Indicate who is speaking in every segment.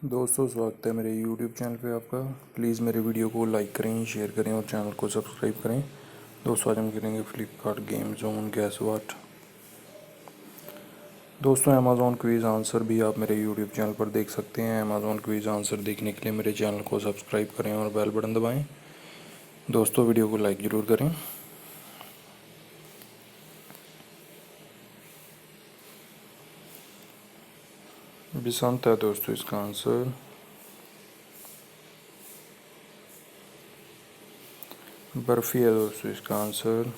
Speaker 1: दोस्तों, स्वागत है मेरे YouTube चैनल पे आपका। प्लीज़ मेरे वीडियो को लाइक करें, शेयर करें और चैनल को सब्सक्राइब करें। दोस्तों, आज हम करेंगे फ्लिपकार्ट गेम जोन गैस वाट। दोस्तों, अमेज़ॉन क्विज़ आंसर भी आप मेरे YouTube चैनल पर देख सकते हैं। अमेज़ॉन क्विज़ आंसर देखने के लिए मेरे चैनल को सब्सक्राइब करें और बेल बटन दबाएँ। दोस्तों, वीडियो को लाइक ज़रूर करें। बसंत है दोस्तों इसका आंसर। बर्फ़ी है दोस्तों इसका आंसर।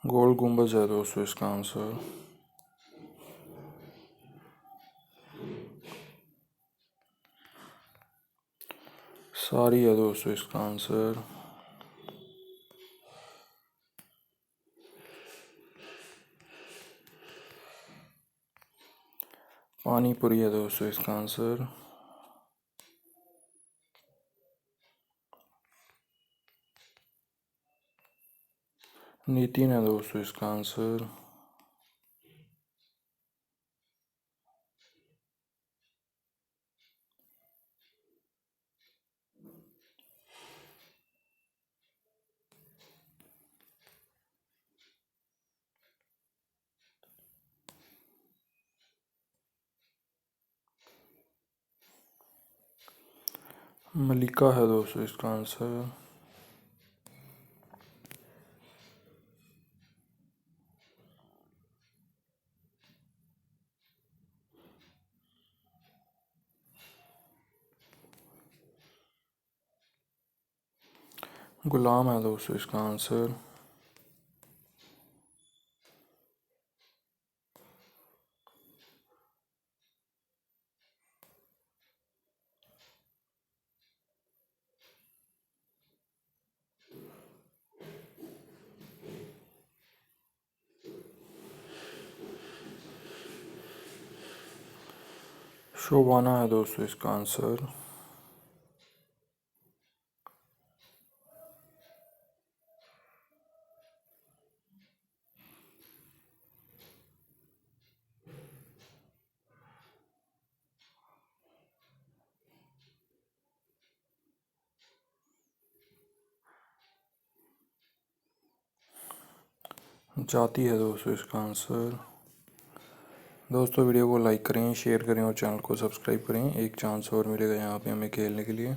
Speaker 1: गोल गुम्बज है दोस्तों इसका आंसर। सारी है दोस्तों इसका आंसर। पानी पूरी है दोस्तों इसका आंसर। नितिन है दोस्तों इसका आंसर। मलिका है दोस्तों इसका आंसर। गुलाम है दोस्तों इसका आंसर। शोभाना है दोस्तों इसका आंसर। जाती है दोस्तों इसका आंसर। दोस्तों, वीडियो को लाइक करें, शेयर करें और चैनल को सब्सक्राइब करें। एक चांस और मिलेगा यहाँ पे हमें खेलने के लिए।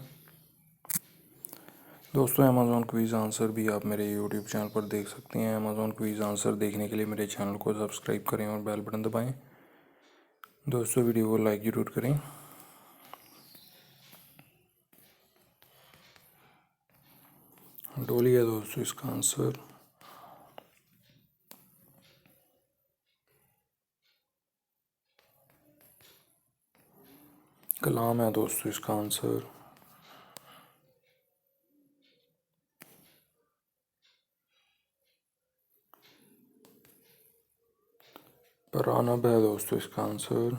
Speaker 1: दोस्तों, अमेज़ॉन क्विज़ आंसर भी आप मेरे YouTube चैनल पर देख सकते हैं। अमेज़ॉन क्विज़ आंसर देखने के लिए मेरे चैनल को सब्सक्राइब करें और बेल बटन दबाएं। दोस्तों, वीडियो को लाइक ज़रूर करें। डोली है दोस्तों इसका आंसर। कलाम है दोस्तों इसका आंसर। परानब है दोस्तों इसका आंसर।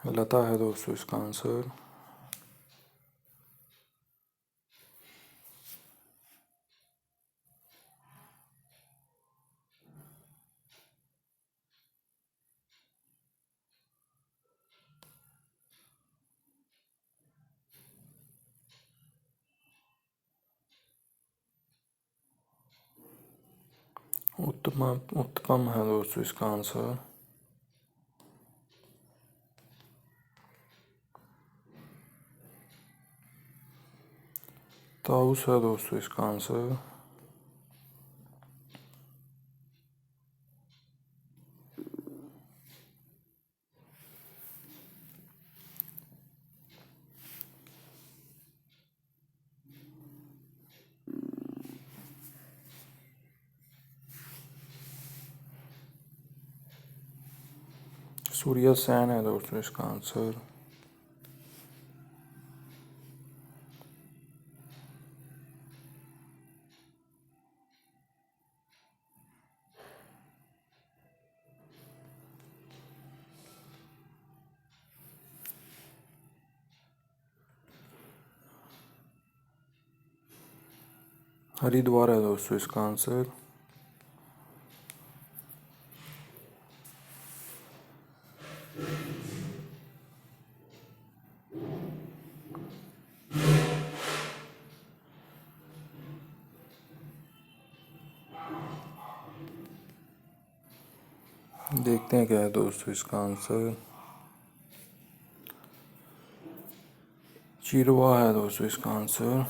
Speaker 1: लता है दोस्तों इसका आंसर। उत्तपम है दोस्तों इसका आंसर। ताउस है दोस्तों इसका आंसर। सूर्य सैन है दोस्तों इसका आंसर। हरिद्वार है दोस्तों इसका आंसर। देखते हैं क्या है दोस्तों इसका आंसर। चिरवा है दोस्तों इसका आंसर।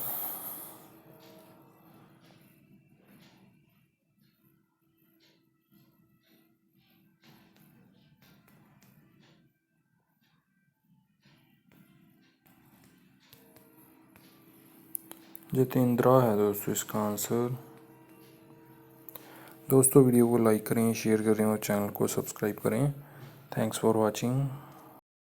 Speaker 1: जितेंद्रा है दोस्तों इसका आंसर। दोस्तों वीडियो को लाइक करें, शेयर करें और चैनल को सब्सक्राइब करें। Thanks for watching.